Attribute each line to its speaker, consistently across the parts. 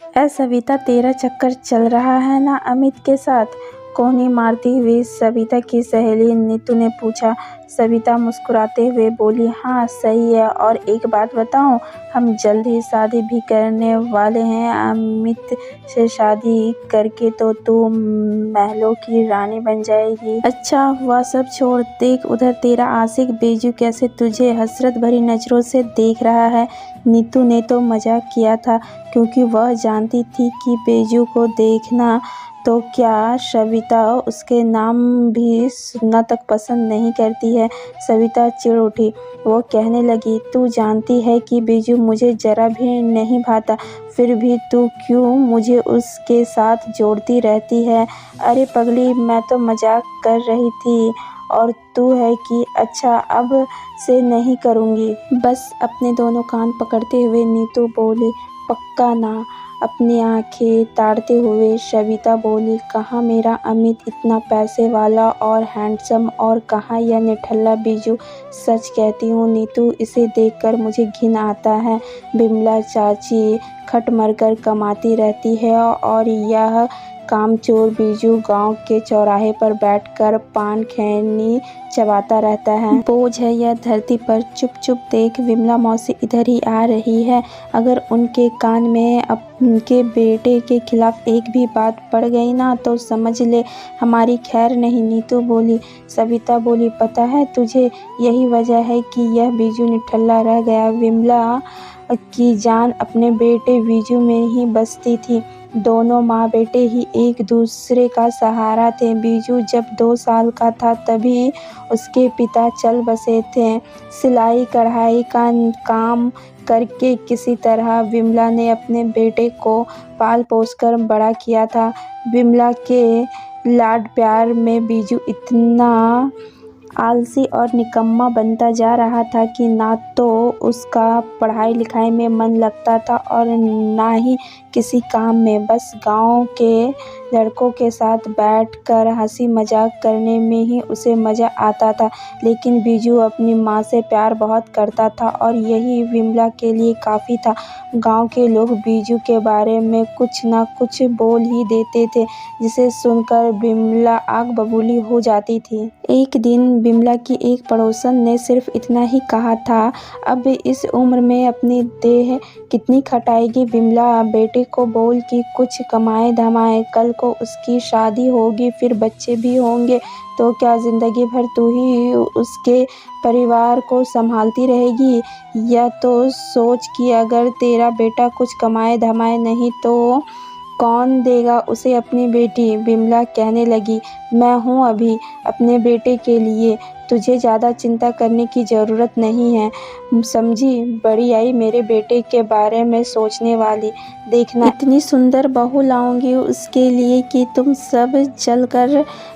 Speaker 1: ए सविता, तेरा चक्कर चल रहा है ना अमित के साथ? कोहनी मारती हुई सविता की सहेली नीतू ने पूछा। सविता मुस्कुराते हुए बोली, हाँ सही है, और एक बात बताऊं, हम जल्द ही शादी भी करने वाले हैं। अमित से शादी करके तो तू महलों की रानी बन जाएगी। अच्छा वह सब छोड़, देख उधर तेरा आशिक बेजू कैसे तुझे हसरत भरी नजरों से देख रहा है। नीतू ने तो मजाक किया था, क्योंकि वह जानती थी कि बेजू को देखना तो क्या सविता उसके नाम भी सुनना तक पसंद नहीं करती है। सविता चिढ़ उठी। वो कहने लगी, तू जानती है कि बेजू मुझे जरा भी नहीं भाता, फिर भी तू क्यों मुझे उसके साथ जोड़ती रहती है? अरे पगली, मैं तो मजाक कर रही थी, और तू है कि अच्छा अब से नहीं करूँगी। बस अपने दोनों कान पकड़ते हुए नीतू बोली, पक्का ना? अपनी आंखें ताड़ते हुए सविता बोली, कहाँ मेरा अमित इतना पैसे वाला और हैंडसम, और कहाँ यह निठल्ला बीजू। सच कहती हूँ नीतू, इसे देखकर मुझे घिन आता है। बिमला चाची खट मरकर कमाती रहती है, और यह कामचोर बीजू गांव के चौराहे पर बैठकर पान खैनी चबाता रहता है। बोझ है यह धरती पर। चुप चुप देख, विमला मौसी इधर ही आ रही है। अगर उनके कान में उनके बेटे के खिलाफ एक भी बात पड़ गई ना, तो समझ ले हमारी खैर नहीं। नीतू बोली। सविता बोली, पता है तुझे, यही वजह है कि यह बीजू निठल्ला रह गया। विमला की जान अपने बेटे बीजू में ही बसती थी। दोनों माँ बेटे ही एक दूसरे का सहारा थे। बीजू जब 2 साल का था तभी उसके पिता चल बसे थे। सिलाई कढ़ाई का काम करके किसी तरह विमला ने अपने बेटे को पाल पोस कर बड़ा किया था। विमला के लाड प्यार में बीजू इतना आलसी और निकम्मा बनता जा रहा था कि ना तो उसका पढ़ाई लिखाई में मन लगता था और ना ही किसी काम में। बस गांव के लड़कों के साथ बैठकर हंसी मजाक करने में ही उसे मज़ा आता था। लेकिन बीजू अपनी माँ से प्यार बहुत करता था, और यही विमला के लिए काफ़ी था। गांव के लोग बीजू के बारे में कुछ ना कुछ बोल ही देते थे, जिसे सुनकर विमला आग बबूली हो जाती थी। एक दिन विमला की एक पड़ोसन ने सिर्फ इतना ही कहा था, अब इस उम्र में अपनी देह कितनी खटाएगी विमला। बेटे को बोल कि कुछ कमाए धमाए, कल को उसकी शादी होगी, फिर बच्चे भी होंगे, तो क्या जिंदगी भर तू ही उसके परिवार को संभालती रहेगी? या तो सोच कि अगर तेरा बेटा कुछ कमाए धमाए नहीं तो कौन देगा उसे अपनी बेटी? विमला कहने लगी, मैं हूँ अभी अपने बेटे के लिए, तुझे ज़्यादा चिंता करने की ज़रूरत नहीं है, समझी? बड़ी आई मेरे बेटे के बारे में सोचने वाली। देखना इतनी सुंदर बहू लाऊंगी उसके लिए कि तुम सब जलकर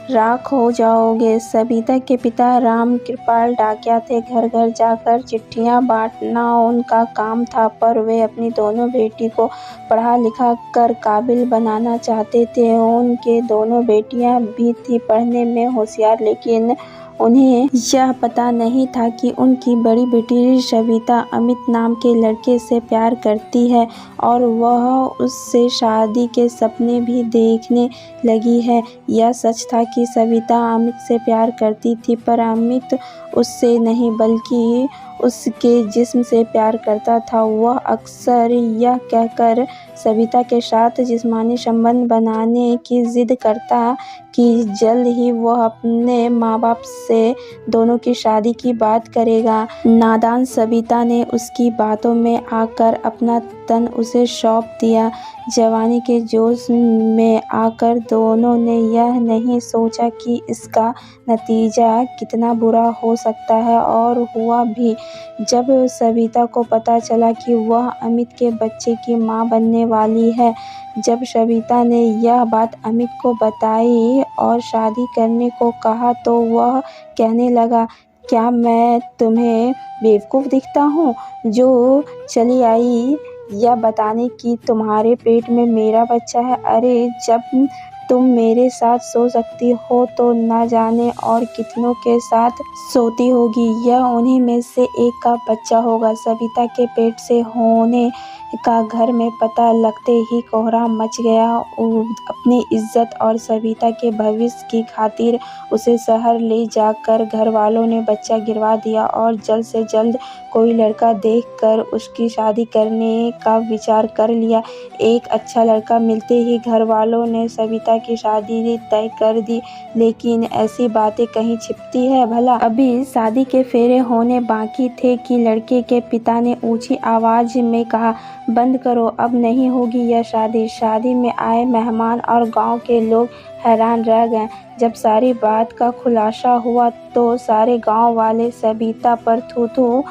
Speaker 1: राख हो जाओगे। सविता के पिता राम कृपाल डाकिया थे। घर घर जाकर चिट्ठियाँ बांटना उनका काम था, पर वे अपनी दोनों बेटी को पढ़ा लिखा कर काबिल बनाना चाहते थे। उनके दोनों बेटियां भी थी पढ़ने में होशियार, लेकिन उन्हें यह पता नहीं था कि उनकी बड़ी बेटी सविता अमित नाम के लड़के से प्यार करती है, और वह उससे शादी के सपने भी देखने लगी है। यह सच था कि सविता अमित से प्यार करती थी, पर अमित उससे नहीं बल्कि उसके जिस्म से प्यार करता था। वह अक्सर यह कहकर सविता के साथ जिस्मानी संबंध बनाने की जिद करता कि जल्द ही वह अपने माँ बाप से दोनों की शादी की बात करेगा। नादान सविता ने उसकी बातों में आकर अपना तन उसे सौंप दिया। जवानी के जोश में आकर दोनों ने यह नहीं सोचा कि इसका नतीजा कितना बुरा हो सकता है, और हुआ भी। जब सविता को पता चला कि वह अमित के बच्चे की मां बनने वाली है, जब सविता ने यह बात अमित को बताई और शादी करने को कहा, तो वह कहने लगा, क्या मैं तुम्हें बेवकूफ़ दिखता हूँ जो चली आई यह बताने कि तुम्हारे पेट में मेरा बच्चा है? अरे जब तुम मेरे साथ सो सकती हो तो न जाने और कितनों के साथ सोती होगी। यह उन्हीं में से एक का बच्चा होगा। सविता के पेट से होने का घर में पता लगते ही कोहराम मच गया। अपनी इज्जत और सविता के भविष्य की खातिर उसे शहर ले जाकर घर वालों ने बच्चा गिरवा दिया और जल्द से जल्द कोई लड़का देखकर उसकी शादी करने का विचार कर लिया। एक अच्छा लड़का मिलते ही घर वालों ने सविता की शादी तय कर दी। लेकिन ऐसी बातें कहीं छिपती है भला? अभी शादी के फेरे होने बाकी थे कि लड़के के पिता ने ऊंची आवाज में कहा, बंद करो, अब नहीं होगी यह शादी। शादी में आए मेहमान और गांव के लोग हैरान रह गए। जब सारी बात का खुलासा हुआ तो सारे गांव वाले सविता पर थू थू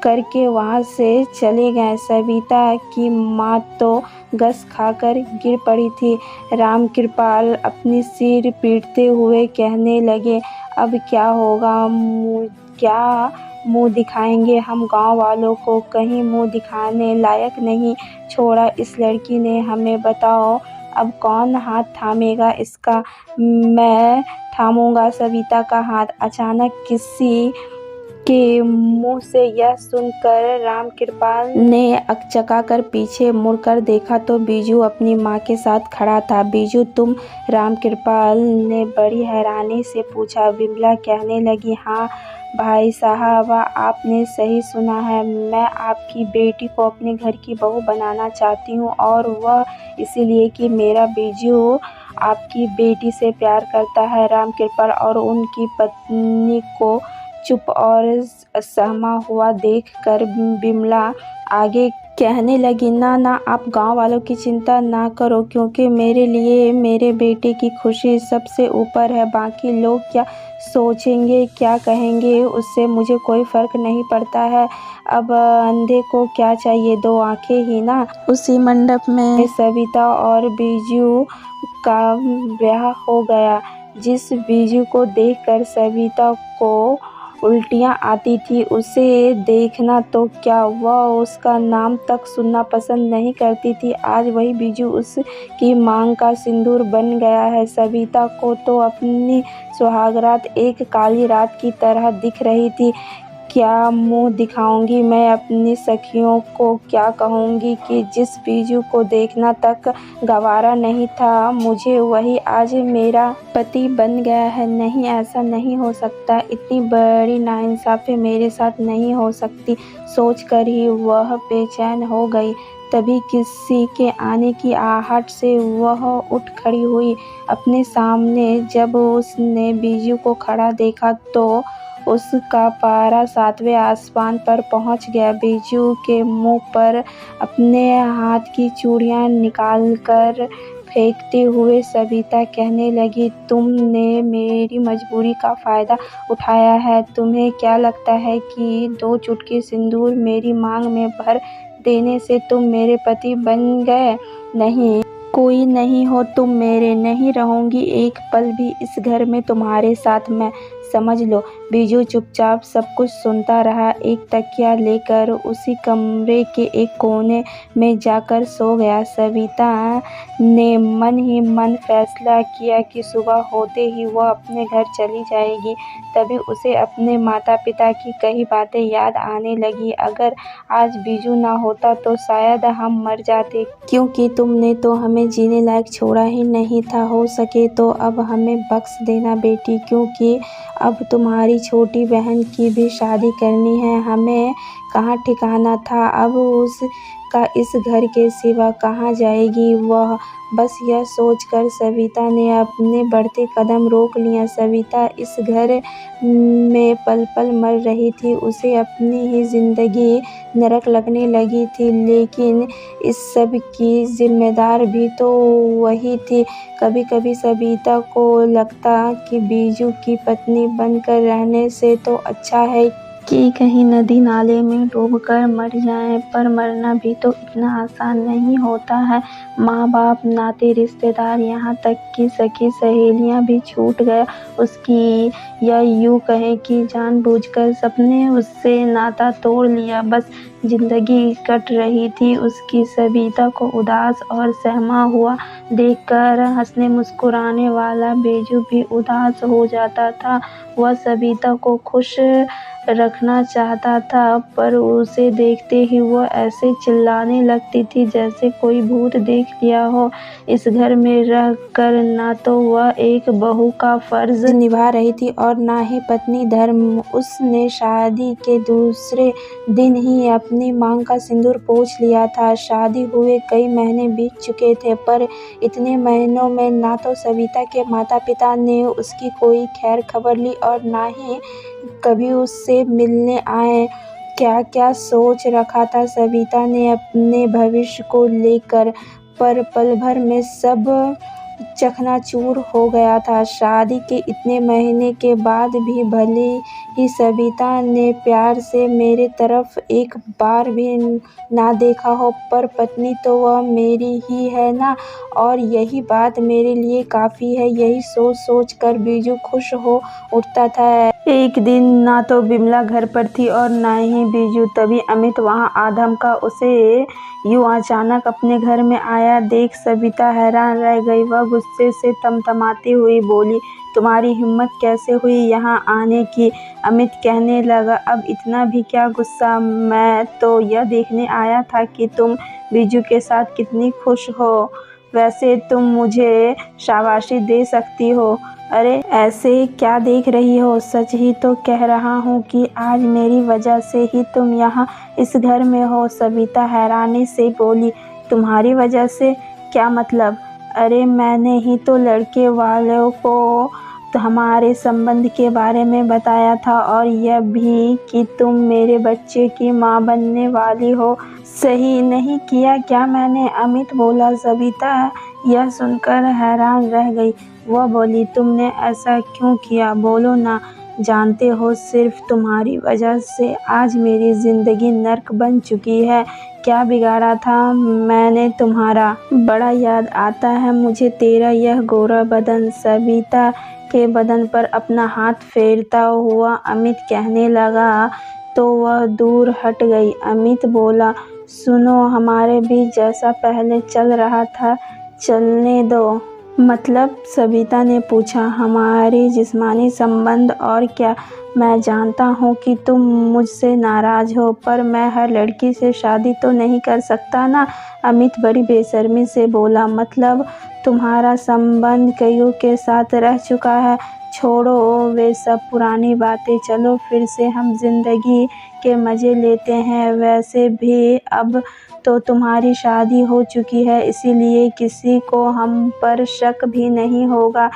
Speaker 1: करके वहां से चले गए। सविता की माँ तो गस खाकर गिर पड़ी थी। रामकृपाल अपनी सिर पीटते हुए कहने लगे, अब क्या होगा? क्या मुंह दिखाएंगे हम गांव वालों को? कहीं मुंह दिखाने लायक नहीं छोड़ा इस लड़की ने हमें। बताओ अब कौन हाथ थामेगा इसका? मैं थामूंगा सविता का हाथ। अचानक किसी के मुंह से यह सुनकर रामकृपाल ने अकचकाकर पीछे मुड़कर देखा तो बीजू अपनी माँ के साथ खड़ा था। बीजू तुम? रामकृपाल ने बड़ी हैरानी से पूछा। विमला कहने लगी, हाँ भाई साहब, आपने सही सुना है। मैं आपकी बेटी को अपने घर की बहू बनाना चाहती हूँ और वह इसीलिए कि मेरा बीजू आपकी बेटी से प्यार करता है। रामकृपाल और उनकी पत्नी को चुप और सहमा हुआ देखकर विमला आगे कहने लगी, ना आप गांव वालों की चिंता ना करो, क्योंकि मेरे लिए मेरे बेटे की खुशी सबसे ऊपर है। बाकी लोग क्या सोचेंगे, क्या कहेंगे, उससे मुझे कोई फर्क नहीं पड़ता है। अब अंधे को क्या चाहिए, दो आंखें ही ना। उसी मंडप में सविता और बीजू का ब्याह हो गया। जिस बीजू को देखकर सविता को उल्टियाँ आती थी, उसे देखना तो क्या, वह उसका नाम तक सुनना पसंद नहीं करती थी। आज वही बीजू उसकी मांग का सिंदूर बन गया है। सविता को तो अपनी सुहागरात एक काली रात की तरह दिख रही थी। क्या मुंह दिखाऊंगी मैं अपनी सखियों को? क्या कहूँगी कि जिस बीजू को देखना तक गवारा नहीं था, मुझे वही आज मेरा पति बन गया है। नहीं, ऐसा नहीं हो सकता। इतनी बड़ी नाइंसाफ़ी मेरे साथ नहीं हो सकती। सोचकर ही वह बेचैन हो गई। तभी किसी के आने की आहट से वह उठ खड़ी हुई। अपने सामने जब उसने बीजू को खड़ा देखा तो उसका पारा 7वें आसमान पर पहुंच गया। बीजू के मुंह पर अपने हाथ की चूड़ियां निकालकर फेंकते हुए सविता कहने लगी, तुमने मेरी मजबूरी का फ़ायदा उठाया है। तुम्हें क्या लगता है कि 2 चुटकी सिंदूर मेरी मांग में भर देने से तुम मेरे पति बन गए? नहीं, कोई नहीं हो तुम मेरे। नहीं रहूंगी एक पल भी इस घर में तुम्हारे साथ मैं, समझ लो। बीजू चुपचाप सब कुछ सुनता रहा। एक तकिया लेकर उसी कमरे के एक कोने में जाकर सो गया। सविता ने मन ही मन फैसला किया कि सुबह होते ही वह अपने घर चली जाएगी। तभी उसे अपने माता पिता की कई बातें याद आने लगी। अगर आज बीजू ना होता तो शायद हम मर जाते, क्योंकि तुमने तो हमें जीने लायक छोड़ा ही नहीं था। हो सके तो अब हमें बख्श देना बेटी, क्योंकि अब तुम्हारी छोटी बहन की भी शादी करनी है। हमें कहाँ ठिकाना था अब उसका इस घर के सिवा कहाँ जाएगी वह? बस यह सोचकर सविता ने अपने बढ़ते कदम रोक लिया। सविता इस घर में पल पल मर रही थी। उसे अपनी ही जिंदगी नरक लगने लगी थी, लेकिन इस सब की जिम्मेदार भी तो वही थी। कभी कभी सविता को लगता कि बीजू की पत्नी बनकर रहने से तो अच्छा है कि कहीं नदी नाले में डूबकर मर जाएं, पर मरना भी तो इतना आसान नहीं होता है। माँ बाप, नाते रिश्तेदार, यहाँ तक कि सखी सहेलियाँ भी छूट गया उसकी, या यूँ कहें कि जानबूझकर सबने उससे नाता तोड़ लिया। बस जिंदगी कट रही थी उसकी सविता को उदास और सहमा हुआ देखकर हंसने मुस्कुराने वाला बिरजू भी उदास हो जाता था। वह सविता को खुश रखना चाहता था पर उसे देखते ही वह ऐसे चिल्लाने लगती थी जैसे कोई भूत देख लिया हो। इस घर में रहकर ना तो वह एक बहू का फर्ज निभा रही थी और ना ही पत्नी धर्म। उसने शादी के दूसरे दिन ही अपनी मांग का सिंदूर पोंछ लिया था। शादी हुए कई महीने बीत चुके थे पर इतने महीनों में ना तो सविता के माता पिता ने उसकी कोई खैर खबर ली और ना ही कभी उससे मिलने आए। क्या क्या सोच रखा था सविता ने अपने भविष्य को लेकर, पर पल भर में सब चकनाचूर हो गया था। शादी के इतने महीने के बाद भी भले ही सविता ने प्यार से मेरे तरफ एक बार भी ना देखा हो पर पत्नी तो वह मेरी ही है ना, और यही बात मेरे लिए काफ़ी है। यही सोच सोच कर बिरजू खुश हो उठता था। एक दिन ना तो बिमला घर पर थी और ना ही बिरजू। तभी अमित वहाँ आ धमका। उसे यूँ अचानक अपने घर में आया देख सविता हैरान रह गई। वह गुस्से से तमतमाती हुई बोली, तुम्हारी हिम्मत कैसे हुई यहाँ आने की? अमित कहने लगा, अब इतना भी क्या गुस्सा, मैं तो यह देखने आया था कि तुम बिरजू के साथ कितनी खुश हो। वैसे तुम मुझे शाबाशी दे सकती हो। अरे ऐसे क्या देख रही हो, सच ही तो कह रहा हूँ कि आज मेरी वजह से ही तुम यहाँ इस घर में हो। सविता हैरानी से बोली, तुम्हारी वजह से? क्या मतलब? अरे मैंने ही तो लड़के वालों को हमारे संबंध के बारे में बताया था और यह भी कि तुम मेरे बच्चे की माँ बनने वाली हो। सही नहीं किया क्या मैंने? अमित बोला। सविता यह सुनकर हैरान रह गई। वह बोली, तुमने ऐसा क्यों किया, बोलो ना। जानते हो सिर्फ तुम्हारी वजह से आज मेरी जिंदगी नर्क बन चुकी है। क्या बिगाड़ा था मैंने तुम्हारा? बड़ा याद आता है मुझे तेरा यह गोरा बदन। सविता के बदन पर अपना हाथ फेरता हुआ अमित कहने लगा तो वह दूर हट गई। अमित बोला, सुनो, हमारे बीच जैसा पहले चल रहा था चलने दो। मतलब? सविता ने पूछा। हमारे जिस्मानी संबंध, और क्या। मैं जानता हूँ कि तुम मुझसे नाराज हो पर मैं हर लड़की से शादी तो नहीं कर सकता ना। अमित बड़ी बेशर्मी से बोला। मतलब? तुम्हारा संबंध कईयों के साथ रह चुका है। छोड़ो वे सब पुरानी बातें, चलो फिर से हम जिंदगी के मज़े लेते हैं। वैसे भी अब तो तुम्हारी शादी हो चुकी है इसीलिए किसी को हम पर शक भी नहीं होगा,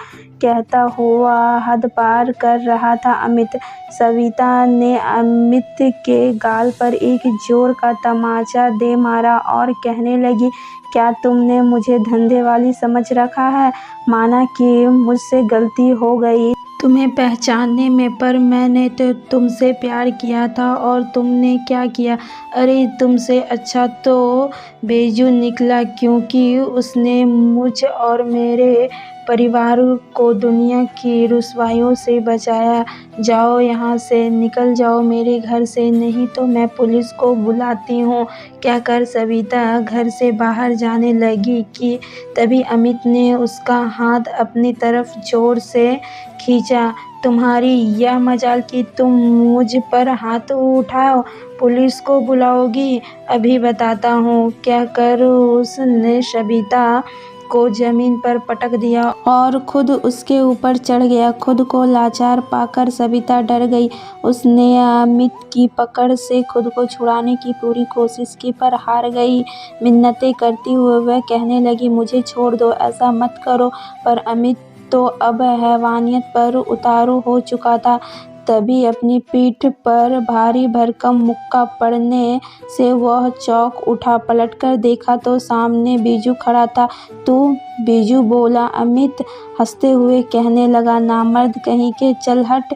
Speaker 1: कहता हुआ हद पार कर रहा था अमित। सविता ने अमित के गाल पर एक जोर का तमाचा दे मारा और कहने लगी, क्या तुमने मुझे धंधे वाली समझ रखा है? माना कि मुझसे गलती हो गई तुम्हें पहचानने में, पर मैंने तो तुमसे प्यार किया था और तुमने क्या किया? अरे तुमसे अच्छा तो बिरजू निकला, क्योंकि उसने मुझ और मेरे परिवार को दुनिया की रुसवाइयों से बचाया। जाओ यहाँ से, निकल जाओ मेरे घर से, नहीं तो मैं पुलिस को बुलाती हूँ, कहकर सविता घर से बाहर जाने लगी कि तभी अमित ने उसका हाथ अपनी तरफ जोर से खींचा। तुम्हारी यह मजाल कि तुम मुझ पर हाथ उठाओ, पुलिस को बुलाओगी? अभी बताता हूँ, कहकर उसने सविता को जमीन पर पटक दिया और खुद उसके ऊपर चढ़ गया। खुद को लाचार पाकर सविता डर गई। उसने अमित की पकड़ से खुद को छुड़ाने की पूरी कोशिश की पर हार गई। मिन्नतें करती हुए वह कहने लगी, मुझे छोड़ दो, ऐसा मत करो। पर अमित तो अब हैवानियत पर उतारू हो चुका था। तभी अपनी पीठ पर भारी भरकम मुक्का पड़ने से वह चौंक उठा। पलटकर देखा तो सामने बिरजू खड़ा था। तू? बिरजू बोला। अमित हंसते हुए कहने लगा, नामर्द कहीं के, चल हट।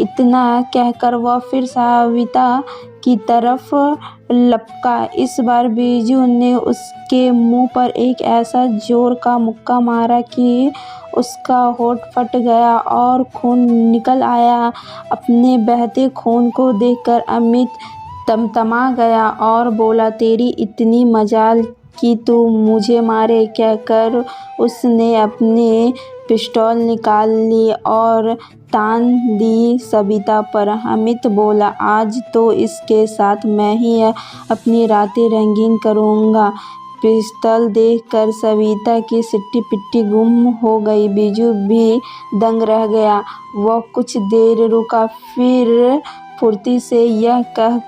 Speaker 1: इतना कहकर वह फिर सविता की तरफ लपका। इस बार बिरजू ने उसके मुंह पर एक ऐसा जोर का मुक्का मारा कि उसका होठ फट गया और खून निकल आया। अपने बहते खून को देखकर अमित तमतमा गया और बोला, तेरी इतनी मजाल कि तू मुझे मारे, कहकर उसने अपनी पिस्तौल निकाल ली और तान दी सविता पर। अमित बोला, आज तो इसके साथ मैं ही अपनी रातें रंगीन करूँगा। पिस्तौल देखकर सविता की सिट्टी पिट्टी गुम हो गई। बीजू भी दंग रह गया। वह कुछ देर रुका, फिर फुर्ती से यह कह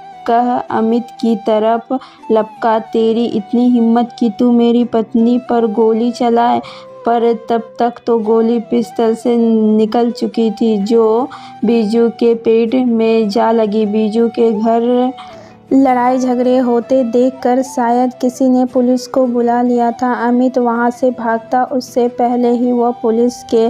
Speaker 1: अमित की तरफ लपका, तेरी इतनी हिम्मत कि तू मेरी पत्नी पर गोली चलाए। पर तब तक तो गोली पिस्तौल से निकल चुकी थी, जो बीजू के पेट में जा लगी। बीजू के घर लड़ाई झगड़े होते देखकर शायद किसी ने पुलिस को बुला लिया था। अमित वहां से भागता उससे पहले ही वह पुलिस के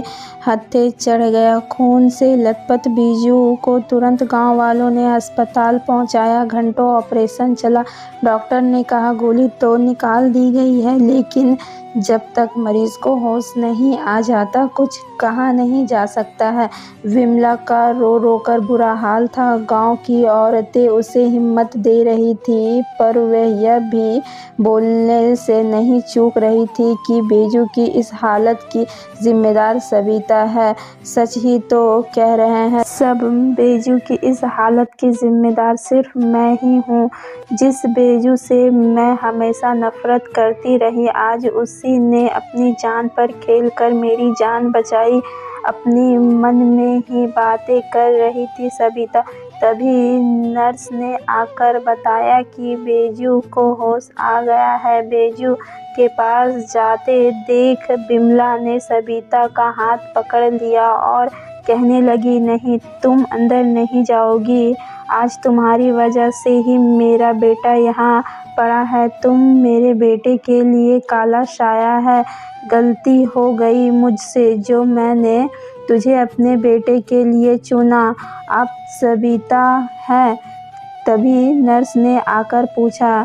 Speaker 1: हत्थे चढ़ गया। खून से लथपथ बीजू को तुरंत गांव वालों ने अस्पताल पहुंचाया। घंटों ऑपरेशन चला। डॉक्टर ने कहा, गोली तो निकाल दी गई है, लेकिन जब तक मरीज को होश नहीं आ जाता कुछ कहा नहीं जा सकता है। विमला का रो रो कर बुरा हाल था। गांव की औरतें उसे हिम्मत दे रही थी, पर वह यह भी बोलने से नहीं चूक रही थी कि बीजू की इस हालत की जिम्मेदार सविता है। सच ही तो कह रहे हैं सब, बीजू की इस हालत की जिम्मेदार सिर्फ मैं ही हूँ। जिस बीजू से मैं हमेशा नफरत करती रही, आज उसी ने अपनी जान पर खेल कर मेरी जान बचाई। अपनी मन में ही बातें कर रही थी सविता, तभी नर्स ने आकर बताया कि बीजू को होश आ गया है। बीजू के पास जाते देख बिमला ने सविता का हाथ पकड़ लिया और कहने लगी, नहीं, तुम अंदर नहीं जाओगी। आज तुम्हारी वजह से ही मेरा बेटा यहाँ पड़ा है। तुम मेरे बेटे के लिए काला साया है। गलती हो गई मुझसे जो मैंने तुझे अपने बेटे के लिए चुना। आप सविता है? तभी नर्स ने आकर पूछा।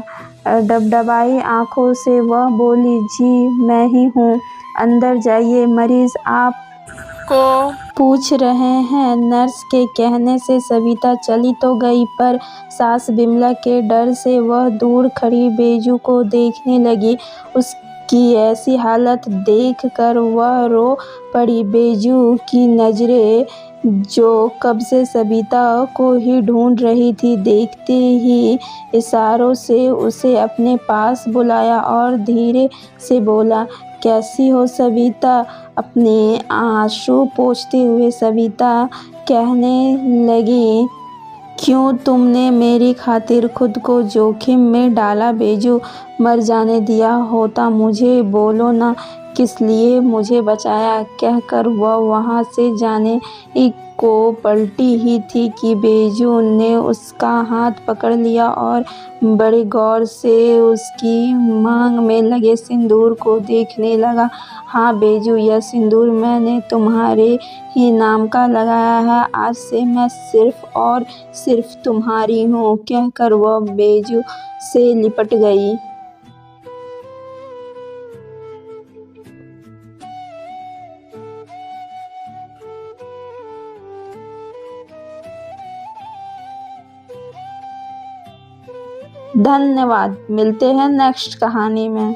Speaker 1: डबडबाई आंखों से वह बोली, जी मैं ही हूँ। अंदर जाइए, मरीज आपको पूछ रहे हैं। नर्स के कहने से सविता चली तो गई, पर सास बिमला के डर से वह दूर खड़ी बीजू को देखने लगी। उसकी ऐसी हालत देखकर वह रो पड़ी। बीजू की नजरें, जो कब से सविता को ही ढूंढ रही थी, देखते ही इशारों से उसे अपने पास बुलाया और धीरे से बोला, कैसी हो सविता? अपने आंसू पोंछते हुए सविता कहने लगी, क्यों तुमने मेरी खातिर खुद को जोखिम में डाला? बीजू मर जाने दिया होता मुझे, बोलो ना किस लिए मुझे बचाया। कहकर वह वहां से जाने को पलटी ही थी कि बीजू ने उसका हाथ पकड़ लिया और बड़े गौर से उसकी मांग में लगे सिंदूर को देखने लगा। हाँ बीजू, यह सिंदूर मैंने तुम्हारे ही नाम का लगाया है। आज से मैं सिर्फ और सिर्फ तुम्हारी हूँ। कहकर वह बीजू से लिपट गई। धन्यवाद। मिलते हैं नेक्स्ट कहानी में।